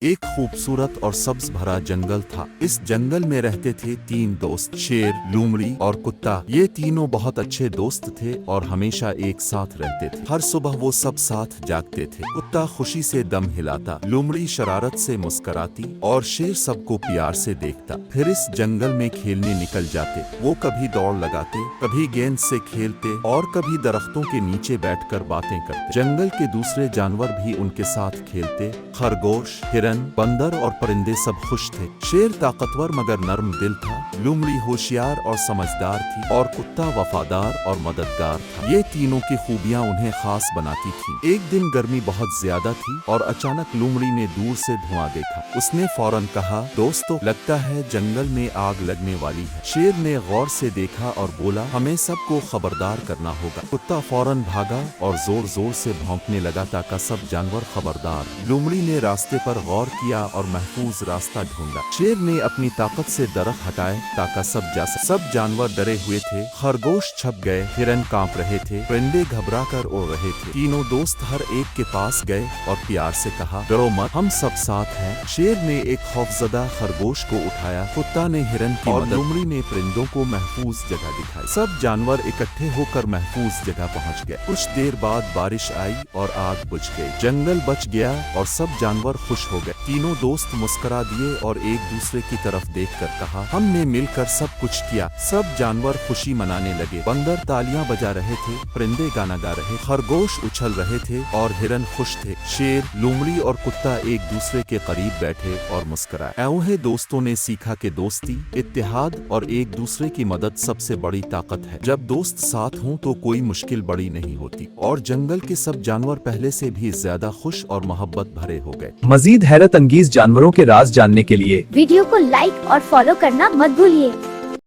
एक खूबसूरत और सब्ज भरा जंगल था। इस जंगल में रहते थे तीन दोस्त, शेर, लोमड़ी और कुत्ता। ये तीनों बहुत अच्छे दोस्त थे और हमेशा एक साथ रहते थे। हर सुबह वो सब साथ जागते थे। कुत्ता खुशी से दम हिलाता, लोमड़ी शरारत से मुस्कुराती और शेर सबको प्यार से देखता। फिर इस जंगल में खेलने निकल जाते। वो कभी दौड़ लगाते, कभी गेंद से खेलते और कभी दरख्तों के नीचे बैठकर बातें करते। जंगल के दूसरे जानवर भी उनके साथ खेलते। खरगोश, हिरन, बंदर और परिंदे सब खुश थे। शेर ताकतवर मगर नर्म दिल था, लोमड़ी होशियार और समझदार थी और कुत्ता वफादार और मददगार था। ये तीनों की खूबियां उन्हें खास बनाती थीं। एक दिन गर्मी बहुत ज्यादा थी और अचानक लोमड़ी ने दूर से धुआं देखा। उसने फौरन कहा, दोस्तों, लगता है जंगल में आग लगने वाली है। शेर ने गौर से देखा और बोला, हमें सबको खबरदार करना होगा। कुत्ता फौरन भागा और जोर जोर से भौंकने लगा ताकि सब जानवर खबरदार। लोमड़ी ने रास्ते पर गौर किया और महफूज रास्ता ढूंढा। शेर ने अपनी ताकत से दरख्त हटाए ताकि सब जा सके। सब जानवर डरे हुए थे। खरगोश छप गए, हिरन कांप रहे थे, परिंदे घबरा कर उड़ रहे थे। तीनों दोस्त हर एक के पास गए और प्यार से कहा, डरो मत, हम सब साथ हैं। शेर ने एक खौफजदा खरगोश को उठाया, कुत्ता ने हिरन की और लोमड़ी ने परिंदों को महफूज जगह दिखाई। सब जानवर इकट्ठे होकर महफूज जगह पहुंच गए। कुछ देर बाद बारिश आई और आग बुझ गई। जंगल बच गया और सब जानवर खुश हो गए। तीनों दोस्त मुस्कुरा दिए और एक दूसरे की तरफ देखकर कहा, हमने मिलकर सब कुछ किया। सब जानवर खुशी मनाने लगे। बंदर तालियां बजा रहे थे, परिंदे गाना गा रहे, खरगोश उछल रहे थे और हिरन खुश थे। शेर, लोमड़ी और कुत्ता एक दूसरे के करीब बैठे और मुस्कुराए। ऐसे दोस्तों ने सीखा कि दोस्ती, इत्तेहाद और एक दूसरे की मदद सबसे बड़ी ताकत है। जब दोस्त साथ हों तो कोई मुश्किल बड़ी नहीं होती और जंगल के सब जानवर पहले से भी ज्यादा खुश और मोहब्बत भरे हो गए। मजीद हैरत अंगेज जानवरों के राज जानने के लिए वीडियो को लाइक और फॉलो करना मत भूलिए।